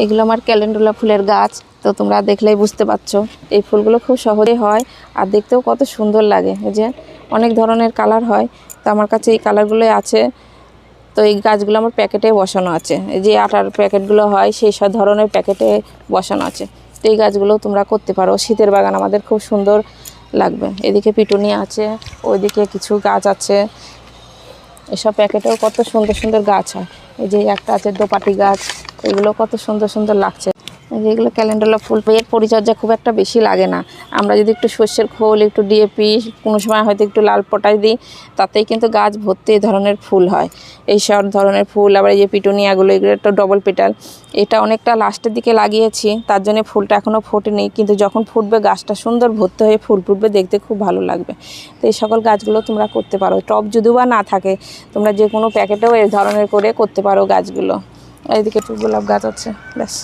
এগুলো আমার ক্যালেন্ডুলা ফুলের গাছ। তো তোমরা দেখলেই বুঝতে পারছো এই ফুলগুলো খুব সহজেই হয় আর দেখতেও কত সুন্দর লাগে। এই যে অনেক ধরনের কালার হয়, তো আমার কাছে এই কালারগুলোই আছে। তো এই গাছগুলো আমার প্যাকেটে বসানো আছে, এই যে আটার প্যাকেটগুলো হয় সেই সব ধরনের প্যাকেটে বসানো আছে। তো এই গাছগুলো তোমরা করতে পারো। শীতের বাগান আমাদের খুব সুন্দর লাগবে। এদিকে পিটুনিয়া আছে, ওইদিকে কিছু গাছ আছে। এসব প্যাকেটেও কত সুন্দর সুন্দর গাছ হয়। এই যে একটা আছে দোপাটি গাছ, এগুলো কত সুন্দর সুন্দর লাগছে। যেগুলো ক্যালেন্ডুলা ফুল, এর পরিচর্যা খুব একটা বেশি লাগে না। আমরা যদি একটু সর্ষের খোল, একটু ডিএপি, কোনো সময় হয়তো একটু লাল পটাশ দিই, তাতেই কিন্তু গাছ ভর্তি এই ধরনের ফুল হয়। এই সব ধরনের ফুল। আবার এই যে পিটুনিয়াগুলো, এগুলো একটা ডবল পেটাল, এটা অনেকটা লাস্টের দিকে লাগিয়েছি, তার জন্য ফুলটা এখনও ফোটেনি, কিন্তু যখন ফুটবে গাছটা সুন্দর ভর্তি হয়ে ফুল ফুটবে, দেখতে খুব ভালো লাগবে। তো এই সকল গাছগুলো তোমরা করতে পারো। টব যদিও বা না থাকে, তোমরা যে কোনো প্যাকেটেও এই ধরনের করে করতে পারো গাছগুলো। এইদিকে একটু গোলাপ গাছ আছে, ব্যাস।